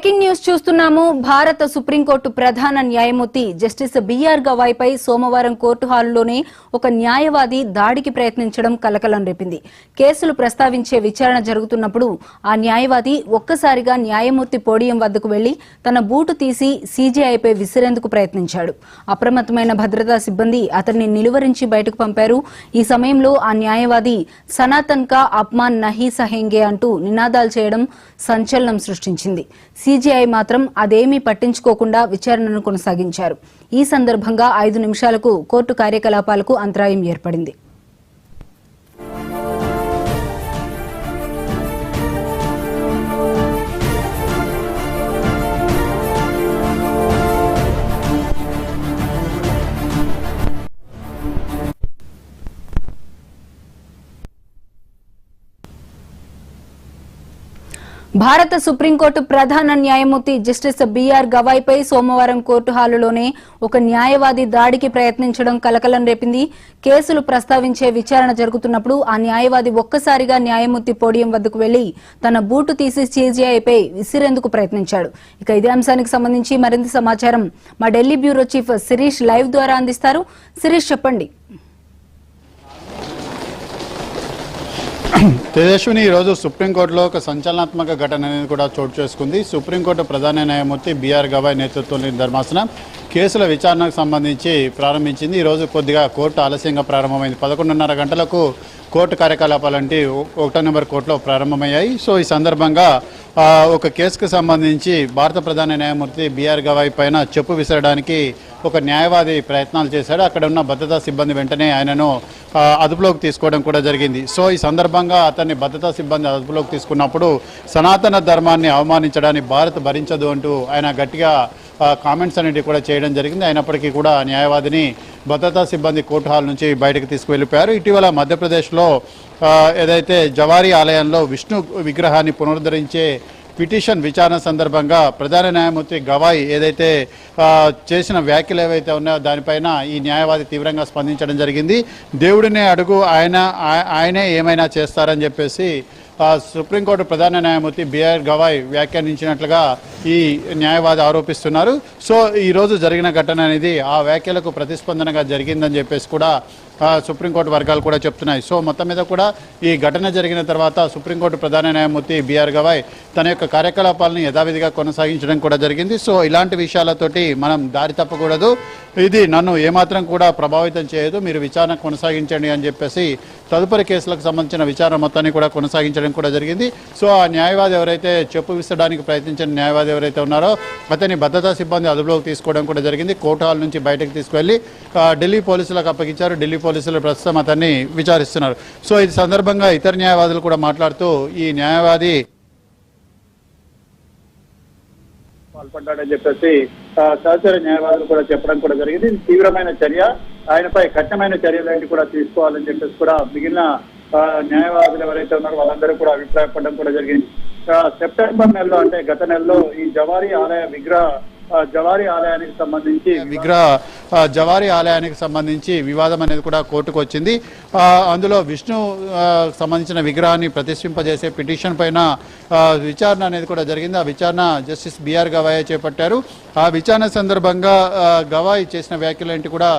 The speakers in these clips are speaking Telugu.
బ్రేకింగ్ న్యూస్ చూస్తున్నాము. భారత సుప్రీంకోర్టు ప్రధాన న్యాయమూర్తి జస్టిస్ బిఆర్ గవాయ్పై సోమవారం కోర్టు హాలులోనే ఒక న్యాయవాది దాడికి ప్రయత్నించడం కలకలం రేపింది. కేసులు ప్రస్తావించే విచారణ జరుగుతున్నప్పుడు ఆ న్యాయవాది ఒక్కసారిగా న్యాయమూర్తి పోడియం వద్దకు వెళ్లి తన బూటు తీసి సీజేఐపై విసిరేందుకు ప్రయత్నించాడు. అప్రమత్తమైన భద్రతా సిబ్బంది అతన్ని నిలువరించి బయటకు పంపారు. ఈ సమయంలో ఆ న్యాయవాది సనాతన్ కా అప్మాన్ నహీ సహేంగే అంటూ నినాదాలు చేయడం సంచలనం సృష్టించింది. సీజేఐ మాత్రం అదేమీ పట్టించుకోకుండా విచారణను కొనసాగించారు. ఈ సందర్భంగా 5 నిమిషాలకు కోర్టు కార్యకలాపాలకు అంతరాయం ఏర్పడింది. భారత సుప్రీంకోర్టు ప్రధాన న్యాయమూర్తి జస్టిస్ బిఆర్ గవాయ్పై సోమవారం కోర్టు హాలులోనే ఒక న్యాయవాది దాడికి ప్రయత్నించడం కలకలం రేపింది. కేసులు ప్రస్తావించే విచారణ జరుగుతున్నప్పుడు ఆ న్యాయవాది ఒక్కసారిగా న్యాయమూర్తి పోడియం వద్దకు వెళ్లి తన బూటు తీసి సీజేఐపై విసిరేందుకు ప్రయత్నించాడు. ఇక ఇదే అంశానికి సంబంధించి మరింత సమాచారం మా Delhi bureau chief Shirish live ద్వారా అందిస్తారు. శిరీష్, చెప్పండి. తేజస్విని, ఈరోజు సుప్రీంకోర్టులో ఒక సంచలనాత్మక ఘటన అనేది కూడా చోటు చేసుకుంది. సుప్రీంకోర్టు ప్రధాన న్యాయమూర్తి బిఆర్ గవాయ్ నేతృత్వంలోని ధర్మాసనం కేసుల విచారణకు సంబంధించి ప్రారంభించింది. ఈరోజు కొద్దిగా కోర్టు ఆలస్యంగా ప్రారంభమైంది. 11:30 గంటలకు కోర్టు కార్యకలాపాలంటే 1వ నెంబర్ కోర్టులో ప్రారంభమయ్యాయి. సో ఈ సందర్భంగా ఒక కేసుకు సంబంధించి భారత ప్రధాన న్యాయమూర్తి బిఆర్ గవాయ్ పైన చెప్పు విసరడానికి ఒక న్యాయవాది ప్రయత్నాలు చేశాడు. అక్కడ ఉన్న భద్రతా సిబ్బంది వెంటనే ఆయనను అదుపులోకి తీసుకోవడం కూడా జరిగింది. సో ఈ సందర్భంగా అతన్ని భద్రతా సిబ్బంది అదుపులోకి తీసుకున్నప్పుడు సనాతన ధర్మాన్ని అవమానించడాన్ని భారత్ భరించదు అంటూ ఆయన గట్టిగా కామెంట్స్ అనేవి కూడా చేయడం జరిగింది. అయినప్పటికీ కూడా న్యాయవాదిని భద్రతా సిబ్బంది కోర్టు హాల్ నుంచి బయటకు తీసుకువెళ్ళిపోయారు. ఇటీవల మధ్యప్రదేశ్లో ఏదైతే జవారీ ఆలయంలో విష్ణు విగ్రహాన్ని పునరుద్ధరించే పిటిషన్ విచారణ సందర్భంగా ప్రధాన న్యాయమూర్తి గవాయ్ ఏదైతే చేసిన వ్యాఖ్యలు ఏవైతే ఉన్నాయో దానిపైన ఈ న్యాయవాది తీవ్రంగా స్పందించడం జరిగింది. దేవుడినే అడుగు, ఆయనే ఏమైనా చేస్తారని చెప్పేసి సుప్రీంకోర్టు ప్రధాన న్యాయమూర్తి బిఆర్ గవాయ్ వ్యాఖ్యానించినట్లుగా ఈ న్యాయవాది ఆరోపిస్తున్నారు. సో ఈరోజు జరిగిన ఘటన అనేది ఆ వ్యాఖ్యలకు ప్రతిస్పందనగా జరిగిందని చెప్పేసి కూడా సుప్రీంకోర్టు వర్గాలు కూడా చెప్తున్నాయి. సో మొత్తం మీద కూడా ఈ ఘటన జరిగిన తర్వాత సుప్రీంకోర్టు ప్రధాన న్యాయమూర్తి బిఆర్ గవాయ్ తన యొక్క కార్యకలాపాలను యథావిధిగా కొనసాగించడం కూడా జరిగింది. సో ఇలాంటి విషయాలతోటి మనం దారి తప్పకూడదు, ఇది నన్ను ఏమాత్రం కూడా ప్రభావితం చేయదు, మీరు విచారణ కొనసాగించండి అని చెప్పేసి తదుపరి కేసులకు సంబంధించిన విచారణ మొత్తాన్ని కూడా కొనసాగించడం కూడా జరిగింది. సో ఆ న్యాయవాది ఎవరైతే చెప్పు విసరడానికి ప్రయత్నించిన న్యాయవాది ఎవరైతే ఉన్నారో అతని భద్రతా సిబ్బంది అదుపులోకి తీసుకోవడం కూడా జరిగింది. కోర్టు హాల్ నుంచి బయటకు తీసుకువెళ్ళి ఢిల్లీ పోలీసులకు అప్పగించారు. ఢిల్లీ పోలీసులు ప్రస్తుతం అతన్ని విచారిస్తున్నారు. సో ఈ సందర్భంగా ఇతర న్యాయవాదులు కూడా మాట్లాడుతూ ఈ న్యాయవాది పాల్పడ్డాడని చెప్పేసి సహచర న్యాయవాదులు కూడా చెప్పడం కూడా జరిగింది. తీవ్రమైన చర్య, ఆయనపై కఠినమైన చర్యలు కూడా తీసుకోవాలని చెప్పేసి కూడా మిగిలిన న్యాయవాదులు ఎవరైతే ఉన్నారో వాళ్ళందరూ కూడా అభిప్రాయపడడం కూడా జరిగింది. సెప్టెంబర్ నెలలో అంటే గత నెలలో ఈ జవారీ ఆలయానికి సంబంధించి వివాదం అనేది కూడా కోర్టుకు వచ్చింది. అందులో విష్ణు సంబంధించిన విగ్రహాన్ని ప్రతిష్ఠింపజేసే పిటిషన్ పైన విచారణ అనేది కూడా జరిగింది. ఆ విచారణ జస్టిస్ బిఆర్ గవాయ్ చేపట్టారు. ఆ విచారణ సందర్భంగా గవాయ్ చేసిన వ్యాఖ్యలేంటి కూడా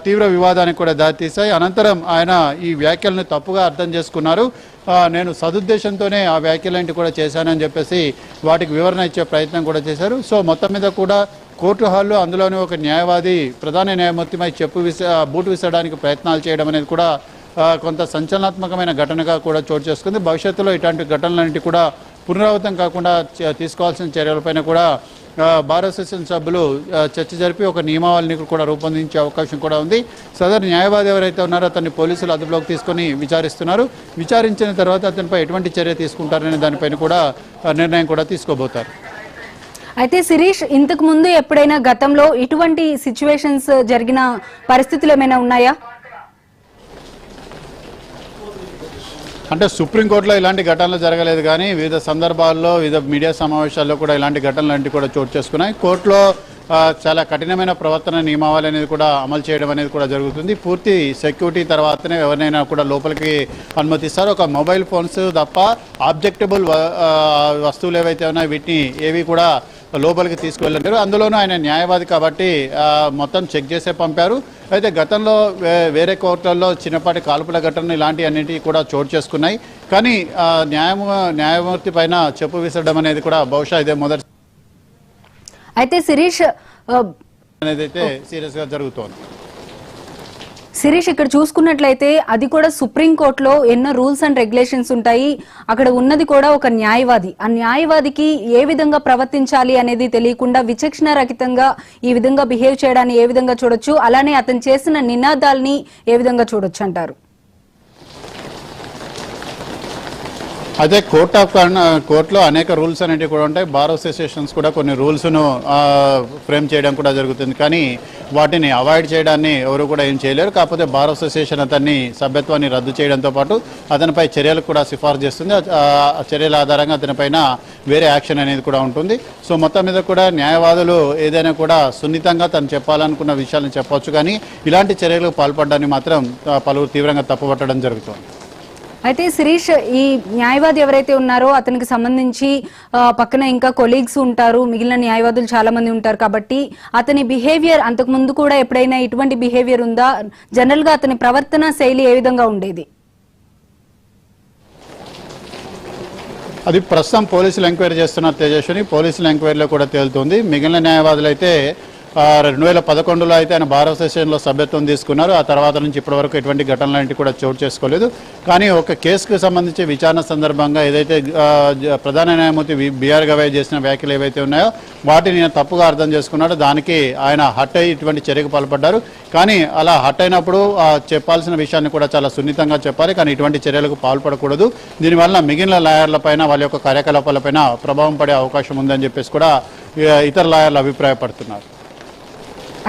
తీవ్ర వివాదానికి కూడా దారితీశాయి. అనంతరం ఆయన ఈ వ్యాఖ్యలను తప్పుగా అర్థం చేసుకున్నారు. నేను సదుద్దేశంతోనే ఆ వ్యాఖ్యలేంటి కూడా చేశానని చెప్పేసి వాటికి వివరణ ఇచ్చే ప్రయత్నం కూడా చేశారు. సో మొత్తం మీద కూడా కోర్టు హాల్లో అందులోనే ఒక న్యాయవాది ప్రధాన న్యాయమూర్తిపై బూటు విసరడానికి ప్రయత్నాలు చేయడం అనేది కూడా కొంత సంచలనాత్మకమైన ఘటనగా కూడా చోటు చేసుకుంది. భవిష్యత్తులో ఇట్లాంటి ఘటనలన్నింటి కూడా పునరావృతం కాకుండా తీసుకోవాల్సిన చర్యలపైన కూడా బార్ అసోసియేషన్ సభ్యులు చర్చ జరిపి ఒక నియమావళిని కూడా రూపొందించే అవకాశం కూడా ఉంది. సదరు న్యాయవాది ఎవరైతే ఉన్నారో అతన్ని పోలీసులు అదుపులోకి తీసుకొని విచారిస్తున్నారు. విచారించిన తర్వాత అతనిపై ఎటువంటి చర్య తీసుకుంటారనే దానిపైన కూడా నిర్ణయం కూడా తీసుకోబోతారు. అయితే శిరీష్, ఇంతకు ముందు ఎప్పుడైనా గతంలో ఇటువంటి సిచ్యువేషన్స్ జరిగిన పరిస్థితులు ఏమైనా ఉన్నాయా? అంటే సుప్రీంకోర్టులో ఇలాంటి ఘటనలు జరగలేదు, కానీ వివిధ సందర్భాల్లో వివిధ మీడియా సమావేశాల్లో కూడా ఇలాంటి ఘటనలు కూడా చోటు చేసుకున్నాయి. కోర్టులో చాలా కఠినమైన ప్రవర్తన నియమావళి అనేది కూడా అమలు చేయడం అనేది కూడా జరుగుతుంది. పూర్తి సెక్యూరిటీ తర్వాతనే ఎవరినైనా కూడా లోపలికి అనుమతిస్తారు. ఒక మొబైల్ ఫోన్స్ తప్ప ఆబ్జెక్టబుల్ వస్తువులు ఏవైతే ఉన్నాయో వీటిని ఏవి కూడా లోపలికి తీసుకువెళ్ళారు. అందులోనూ ఆయన న్యాయవాది కాబట్టి మొత్తం చెక్ చేసే పంపారు. అయితే గతంలో వేరే కోర్టుల్లో చిన్నపాటి కాల్పుల ఘటనలు ఇలాంటి అన్నింటివి కూడా చోటు చేసుకున్నాయి. కానీ న్యాయమూర్తి పైన చెప్పు విసరడం అనేది కూడా బహుశా ఇదే మొదటి అయితే శిరీష్ అనేది అయితే సీరియస్ గా జరుగుతోంది. శిరీష్ ఇక్కడ చూసుకున్నట్లయితే అది కూడా సుప్రీంకోర్టులో ఎన్నో రూల్స్ అండ్ రెగ్యులేషన్స్ ఉంటాయి. అక్కడ ఉన్నది కూడా ఒక న్యాయవాది. ఆ న్యాయవాదికి ఏ విధంగా ప్రవర్తించాలి అనేది తెలియకుండా విచక్షణ రహితంగా ఈ విధంగా బిహేవ్ చేయడాన్ని ఏ విధంగా చూడొచ్చు, అలానే అతను చేసిన నినాదాల్ని ఏ విధంగా చూడొచ్చు అంటారు? అదే కోర్టులో అనేక రూల్స్ అనేవి కూడా ఉంటాయి. బార్ అసోసియేషన్స్ కూడా కొన్ని రూల్స్ను ఫ్రేమ్ చేయడం కూడా జరుగుతుంది. కానీ వాటిని అవాయిడ్ చేయడాన్ని ఎవరు కూడా ఏం చేయలేరు. కాకపోతే బార్ అసోసియేషన్ అతన్ని సభ్యత్వాన్ని రద్దు చేయడంతో పాటు అతనిపై చర్యలు కూడా సిఫార్సు చేస్తుంది. ఆ చర్యల ఆధారంగా అతనిపైన వేరే యాక్షన్ అనేది కూడా ఉంటుంది. సో మొత్తం మీద కూడా న్యాయవాదులు ఏదైనా కూడా సున్నితంగా తను చెప్పాలనుకున్న విషయాలను చెప్పవచ్చు. కానీ ఇలాంటి చర్యలకు పాల్పడడాన్ని మాత్రం పలువురు తీవ్రంగా తప్పుపట్టడం జరుగుతుంది. అయితే శిరీష్, ఈ న్యాయవాది ఎవరైతే ఉన్నారో అతనికి సంబంధించి పక్కన ఇంకా కొలీగ్స్ ఉంటారు, మిగిలిన న్యాయవాదులు చాలా మంది ఉంటారు. కాబట్టి అతని బిహేవియర్ అంతకు ముందు కూడా ఎప్పుడైనా ఇటువంటి బిహేవియర్ ఉందా? జనరల్ గా అతని ప్రవర్తన శైలి ఏ విధంగా ఉండేది? అది ప్రస్తుతం పోలీసులు ఎంక్వైరీ చేస్తున్నారు తేజస్విని. పోలీసుల ఎంక్వైరీలో కూడా తేలుతుంది. మిగిలిన న్యాయవాదులు అయితే 2011లో అయితే ఆయన బార్ అసోసియేషన్లో సభ్యత్వం తీసుకున్నారు. ఆ తర్వాత నుంచి ఇప్పటివరకు ఎటువంటి ఘటనలాంటివి కూడా చోటు చేసుకోలేదు. కానీ ఒక కేసుకు సంబంధించి విచారణ సందర్భంగా ఏదైతే ప్రధాన న్యాయమూర్తి బిఆర్ గవాయ్ చేసిన వ్యాఖ్యలు ఏవైతే ఉన్నాయో వాటిని నేను తప్పుగా అర్థం చేసుకున్నాడు. దానికి ఆయన హట్ అయ్యి ఇటువంటి చర్యకు పాల్పడ్డారు. కానీ అలా హట్ అయినప్పుడు చెప్పాల్సిన విషయాన్ని కూడా చాలా సున్నితంగా చెప్పాలి. కానీ ఇటువంటి చర్యలకు పాల్పడకూడదు. దీనివల్ల మిగిలిన లాయర్లపైన వాళ్ళ యొక్క కార్యకలాపాలపైన ప్రభావం పడే అవకాశం ఉందని చెప్పేసి కూడా ఇతర లాయర్లు అభిప్రాయపడుతున్నారు.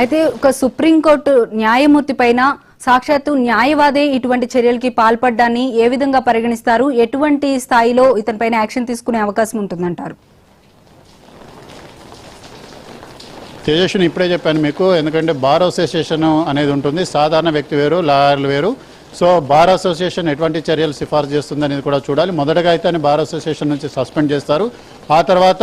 అయితే ఒక సుప్రీంకోర్టు న్యాయమూర్తి పైన సాక్షాత్తు న్యాయవాదే ఇటువంటి చర్యలకి పాల్పడ్డాన్ని ఏ విధంగా పరిగణిస్తారు? ఎటువంటి స్థాయిలో ఇతనిపైన యాక్షన్ తీసుకునే అవకాశం ఉంటుందంటారు? తేజస్విని ఇప్పుడే చెప్పాను మీకు. ఎందుకంటే బార్ అసోసియేషన్ అనేది ఉంటుంది, సాధారణ వ్యక్తి వేరు, లాయర్లు వేరు. సో బార్ అసోసియేషన్ ఎటువంటి చర్యలు సిఫార్సు చేస్తుంది అనేది కూడా చూడాలి. మొదటగా అయితే బార్ అసోసియేషన్ నుంచి సస్పెండ్ చేస్తారు. ఆ తర్వాత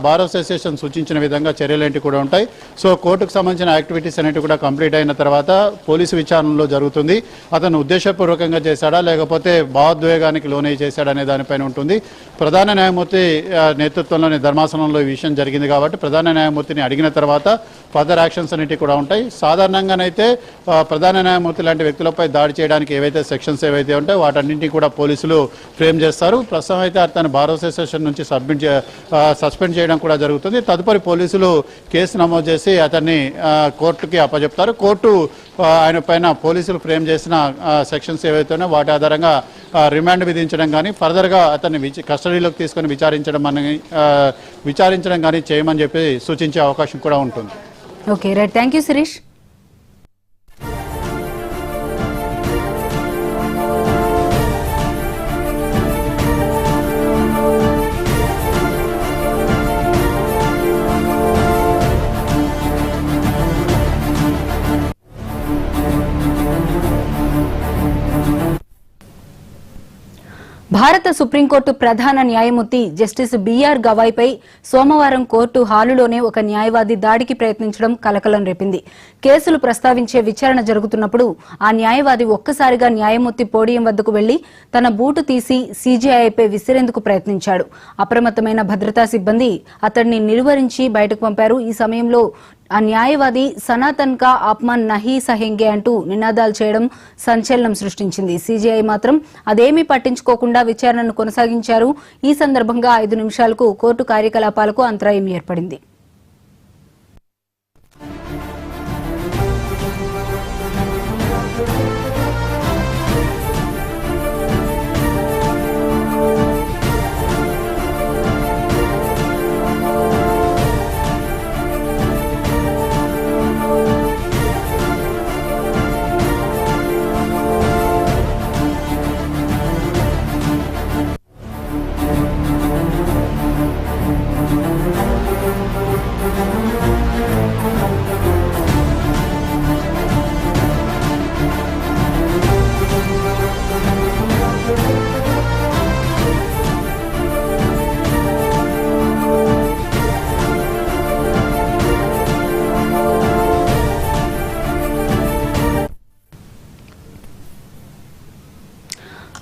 బార్ అసోసియేషన్ సూచించిన విధంగా చర్యలు ఏంటి కూడా ఉంటాయి. సో కోర్టుకు సంబంధించిన యాక్టివిటీస్ అనేవి కూడా కంప్లీట్ అయిన తర్వాత పోలీసు విచారణలో జరుగుతుంది. అతను ఉద్దేశపూర్వకంగా చేశాడా లేకపోతే భావోద్వేగానికి లోనై చేశాడా అనే దానిపైన ఉంటుంది. ప్రధాన న్యాయమూర్తి నేతృత్వంలోని ధర్మాసనంలో ఈ విషయం జరిగింది కాబట్టి ప్రధాన న్యాయమూర్తిని అడిగిన తర్వాత ఫర్దర్ యాక్షన్స్ అనేవి కూడా ఉంటాయి. సాధారణంగానైతే ప్రధాన న్యాయమూర్తి లాంటి వ్యక్తులపై దాడి చేయడానికి ఏవైతే సెక్షన్స్ ఏవైతే ఉంటాయో వాటన్నింటినీ కూడా పోలీసులు ఫ్రేమ్ చేస్తారు. ప్రస్తుతం అయితే అతను బార్ అసోసియేషన్ నుంచి సస్పెండ్ చేయడం కూడా జరుగుతుంది. తదుపరి పోలీసులు కేసు నమోదు చేసి అతన్ని కోర్టుకి అప్పచెప్తారు. కోర్టు ఆయన పైన పోలీసులు ఫ్రేమ్ చేసిన సెక్షన్స్ ఏవైతే ఉన్నాయో వాటి ఆధారంగా రిమాండ్ విధించడం కానీ ఫర్దర్గా అతన్ని కస్టడీలోకి తీసుకొని విచారించడం కానీ చేయమని చెప్పి సూచించే అవకాశం కూడా ఉంటుంది. Okay, right. Thank you Shirish. భారత సుప్రీంకోర్టు ప్రధాన న్యాయమూర్తి జస్టిస్ బిఆర్ గవాయ్ పై సోమవారం కోర్టు హాలులోనే ఒక న్యాయవాది దాడికి ప్రయత్నించడం కలకలం రేపింది. కేసులు ప్రస్తావించే విచారణ జరుగుతున్నప్పుడు ఆ న్యాయవాది ఒక్కసారిగా న్యాయమూర్తి పోడియం వద్దకు వెళ్లి తన బూటు తీసి సీజేఐపై విసిరేందుకు ప్రయత్నించాడు. అప్రమత్తమైన భద్రతా సిబ్బంది అతడిని నిలువరించి బయటకు పంపారు. ఈ సమయంలో ఆ న్యాయవాది సనాతన్ కా అప్మాన్ నహీ సహెంగే అంటూ నినాదాలు చేయడం సంచలనం సృష్టించింది. సీజీఐ మాత్రం అదేమీ పట్టించుకోకుండా విచారణను కొనసాగించారు. ఈ సందర్భంగా 5 నిమిషాలకు కోర్టు కార్యకలాపాలకు అంతరాయం ఏర్పడింది.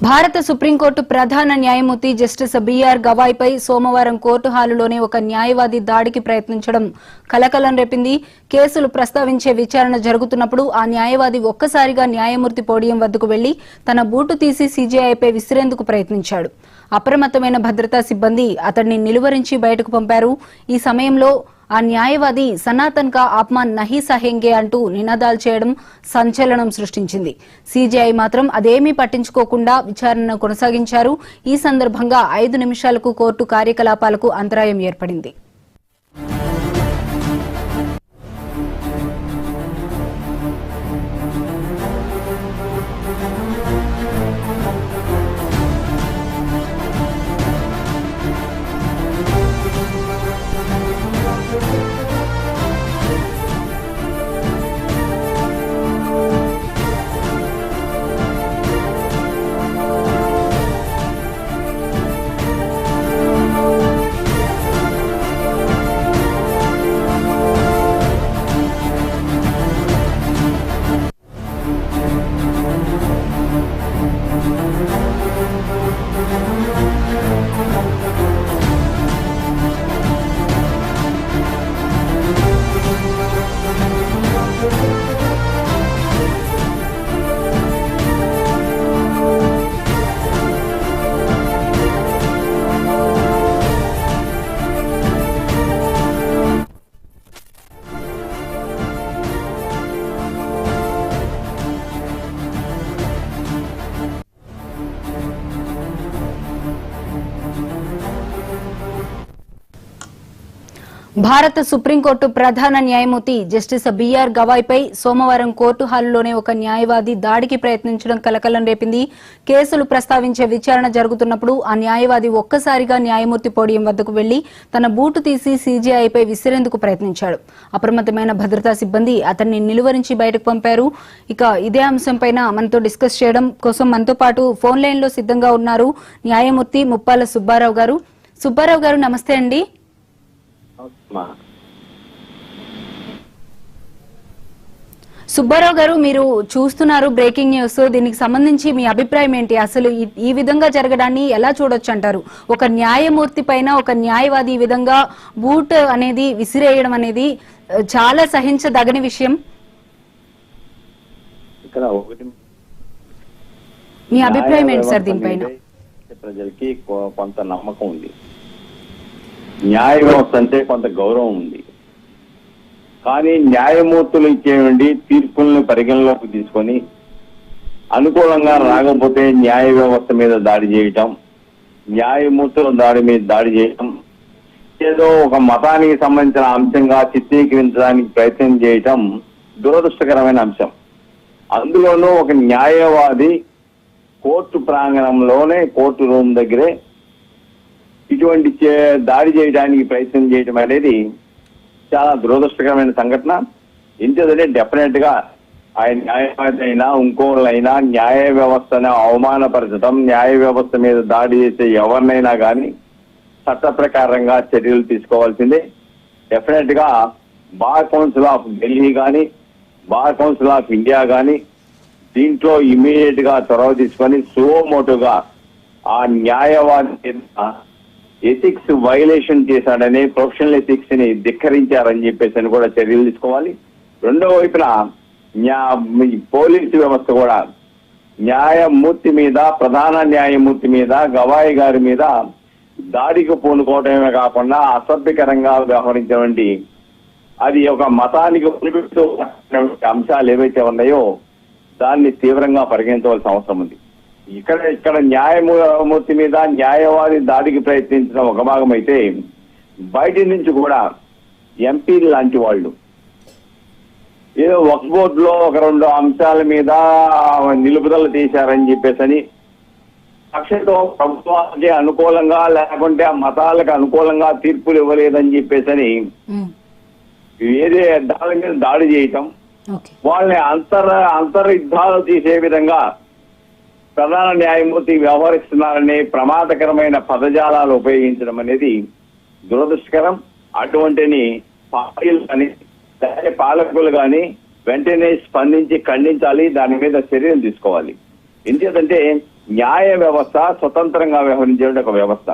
భారత సుప్రీంకోర్టు ప్రధాన న్యాయమూర్తి జస్టిస్ బిఆర్ గవాయ్పై సోమవారం కోర్టు హాలులోనే ఒక న్యాయవాది దాడికి ప్రయత్నించడం కలకలం రేపింది. కేసులు ప్రస్తావించే విచారణ జరుగుతున్నప్పుడు ఆ న్యాయవాది ఒక్కసారిగా న్యాయమూర్తి పోడియం వద్దకు వెళ్లి తన బూటు తీసి సీజేఐపై విసిరేందుకు ప్రయత్నించాడు. అప్రమత్తమైన భద్రతా సిబ్బంది అతడిని నిలువరించి బయటకు పంపారు. ఈ సమయంలో ఆ న్యాయవాది సనాతన్ కా ఆప్మాన్ నహీ సహేంగే అంటూ నినాదాలు చేయడం సంచలనం సృష్టించింది. సీజేఐ మాత్రం అదేమీ పట్టించుకోకుండా విచారణను కొనసాగించారు. ఈ సందర్భంగా 5 నిమిషాలకు కోర్టు కార్యకలాపాలకు అంతరాయం ఏర్పడింది. భారత సుప్రీంకోర్టు ప్రధాన న్యాయమూర్తి జస్టిస్ బిఆర్ గవాయ్పై సోమవారం కోర్టు హాలులోనే ఒక న్యాయవాది దాడికి ప్రయత్నించడం కలకలం రేపింది. కేసులు ప్రస్తావించే విచారణ జరుగుతున్నప్పుడు ఆ న్యాయవాది ఒక్కసారిగా న్యాయమూర్తి పోడియం వద్దకు వెళ్లి తన బూటు తీసి సీజేఐపై విసిరేందుకు ప్రయత్నించాడు. అప్రమత్తమైన భద్రతా సిబ్బంది అతన్ని నిలువరించి బయటకు పంపారు. ఇక ఇదే అంశంపై మనతో డిస్కస్ చేయడం కోసం మనతో పాటు ఫోన్ లైన్ లో సిద్ధంగా ఉన్నారు న్యాయమూర్తి ముప్పాల సుబ్బారావు గారు. సుబ్బారావు గారు, నమస్తే అండి. సుబ్బారావు గారు, మీరు చూస్తున్నారు బ్రేకింగ్ న్యూస్. దీనికి సంబంధించి మీ అభిప్రాయం ఏంటి? అసలు ఈ విధంగా జరగడాన్ని ఎలా చూడొచ్చు అంటారు? ఒక న్యాయమూర్తి పైన ఒక న్యాయవాది ఈ విధంగా బూట్ అనేది విసిరేయడం అనేది చాలా సహించదగని విషయం. మీ అభిప్రాయం ఏంటి సార్ దీనిపైన? ప్రజలకి కొంత నమ్మకం ఉంది, న్యాయ వ్యవస్థ అంటే కొంత గౌరవం ఉంది. కానీ న్యాయమూర్తులు ఇచ్చేవండి తీర్పులను పరిగణలోకి తీసుకొని అనుకూలంగా రాకపోతే న్యాయ వ్యవస్థ మీద దాడి చేయటం, న్యాయమూర్తుల దాడి చేయటం, ఏదో ఒక మతానికి సంబంధించిన అంశంగా చిత్రీకరించడానికి ప్రయత్నం చేయటం దురదృష్టకరమైన అంశం. అందులోనూ ఒక న్యాయవాది కోర్టు ప్రాంగణంలోనే, కోర్టు రూమ్ దగ్గరే ఇటువంటి దాడి చేయడానికి ప్రయత్నం చేయడం అనేది చాలా దురదృష్టకరమైన సంఘటన. ఇంతేదంటే డెఫినెట్ గా ఆయన న్యాయవాది అయినా ఇంకోళ్ళైనా న్యాయ వ్యవస్థను అవమానపరచడం, న్యాయ వ్యవస్థ మీద దాడి చేసే ఎవరినైనా కానీ చట్ట ప్రకారంగా చర్యలు తీసుకోవాల్సిందే. డెఫినెట్ గా బార్ కౌన్సిల్ ఆఫ్ ఢిల్లీ కానీ, బార్ కౌన్సిల్ ఆఫ్ ఇండియా కానీ దీంట్లో ఇమీడియట్ గా చొరవ తీసుకొని సుమోటోగా ఆ న్యాయవాది ఎథిక్స్ వైలేషన్ చేశాడని, ప్రొఫెషనల్ ఎథిక్స్ ని ధిక్కరించారని చెప్పేసి కూడా చర్యలు తీసుకోవాలి. రెండో వైపున పోలీసు వ్యవస్థ కూడా న్యాయమూర్తి మీద, ప్రధాన న్యాయమూర్తి మీద, గవాయి గారి మీద దాడికి పూనుకోవడమే కాకుండా అసభ్యకరంగా వ్యవహరించినటువంటి, అది ఒక మతానికి ఉనిపిస్తూ అంశాలు ఏవైతే ఉన్నాయో దాన్ని తీవ్రంగా పరిగణించవలసిన అవసరం ఉంది. ఇక్కడ న్యాయమూర్తి మీద న్యాయవాది దాడికి ప్రయత్నించడం ఒక భాగం అయితే, బయటి నుంచి కూడా ఎంపీలు లాంటి వాళ్ళు ఏదో వక్ఫ్ బోర్డులో ఒక 2 అంశాల మీద నిలుపుదల తీశారని చెప్పేసి పక్షంతో ప్రభుత్వానికి అనుకూలంగా లేకుంటే ఆ మతాలకు అనుకూలంగా తీర్పులు ఇవ్వలేదని చెప్పేసి ఏదే దాని మీద దాడి చేయటం, వాళ్ళని అంతర్యుద్ధాలు తీసే విధంగా ప్రధాన న్యాయమూర్తి వ్యవహరిస్తున్నారని ప్రమాదకరమైన పదజాలాలు ఉపయోగించడం అనేది దురదృష్టకరం. అటువంటిని పార్టీలు కానీ పాలకులు కానీ వెంటనే స్పందించి ఖండించాలి, దాని మీద చర్యలు తీసుకోవాలి. ఎందుకంటే న్యాయ వ్యవస్థ స్వతంత్రంగా వ్యవహరించే ఒక వ్యవస్థ.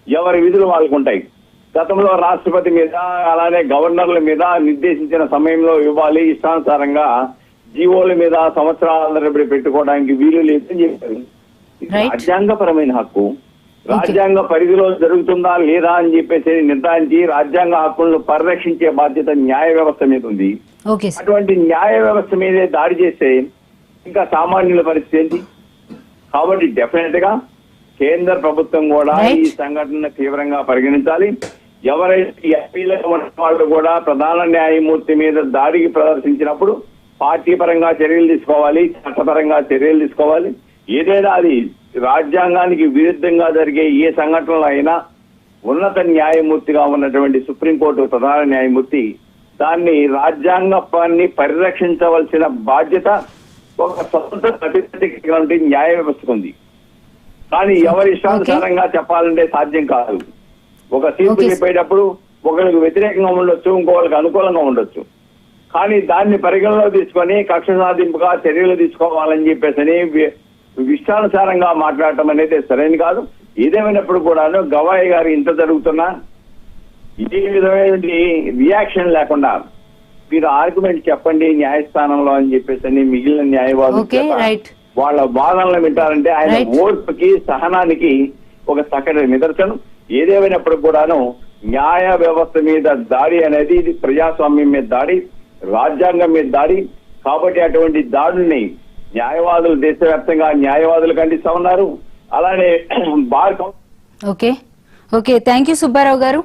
ఎవరి విధులు వాళ్ళకు ఉంటాయి. గతంలో రాష్ట్రపతి మీద అలానే గవర్నర్ల మీద నిర్దేశించిన సమయంలో ఇవ్వాలి, ఇష్టానుసారంగా జీవోల మీద సంవత్సరాల తరబడి పెట్టుకోవడానికి వీలు లేదని చెప్పారు. ఇది రాజ్యాంగపరమైన హక్కు. రాజ్యాంగ పరిధిలో జరుగుతుందా లేదా అని చెప్పేసి నిర్ధారించి రాజ్యాంగ హక్కులను పరిరక్షించే బాధ్యత న్యాయ వ్యవస్థ మీద ఉంది. అటువంటి న్యాయ వ్యవస్థ మీదే దాడి చేస్తే ఇంకా సామాన్యుల పరిస్థితి ఏంటి? కాబట్టి డెఫినెట్ గా కేంద్ర ప్రభుత్వం కూడా ఈ సంఘటన తీవ్రంగా పరిగణించాలి. ఎవరైతే ఎంపీలుగా ఉన్న వాళ్ళు కూడా ప్రధాన న్యాయమూర్తి మీద దాడికి ప్రదర్శించినప్పుడు పార్టీ పరంగా చర్యలు తీసుకోవాలి, చట్టపరంగా చర్యలు తీసుకోవాలి. ఏదైనా అది రాజ్యాంగానికి విరుద్ధంగా జరిగే ఏ సంఘటనలు అయినా ఉన్నత న్యాయమూర్తిగా ఉన్నటువంటి సుప్రీంకోర్టు ప్రధాన న్యాయమూర్తి దాన్ని రాజ్యాంగాన్ని పరిరక్షించవలసిన బాధ్యత ఒక స్వతంత్ర న్యాయ వ్యవస్థకు ఉంది. కానీ ఎవరి ఇష్టానుసారంగా చెప్పాలంటే సాధ్యం కాదు. ఒక తీర్పు చెప్పేటప్పుడు ఒకరికి వ్యతిరేకంగా ఉండొచ్చు, ఇంకొకరికి అనుకూలంగా ఉండొచ్చు. కానీ దాన్ని పరిగణలో తీసుకొని కక్ష సాధింపుగా చర్యలు తీసుకోవాలని చెప్పేసి ఇష్టానుసారంగా మాట్లాడటం అనేది సరైన కాదు. ఏదేమైనప్పుడు కూడాను గవాయి గారు ఇంత జరుగుతున్నా ఏ విధమైన రియాక్షన్ లేకుండా మీరు ఆర్గ్యుమెంట్ చెప్పండి న్యాయస్థానంలో అని చెప్పేసి మిగిలిన న్యాయవాదులు వాళ్ళ వాదనలు వింటారంటే ఆయన ఓర్పుకి సహనానికి ఒక చక్కటి నిదర్శనం. ఏదేమైనప్పుడు కూడాను న్యాయ వ్యవస్థ మీద దాడి అనేది ఇది ప్రజాస్వామ్యం మీద దాడి, రాజ్యాంగం మీద దాడి. కాబట్టి అటువంటి దాడుల్ని న్యాయవాదులు దేశవ్యాప్తంగా న్యాయవాదులు ఖండిస్తా ఉన్నారు. అలానే bar okay thank you Subbarao గారు.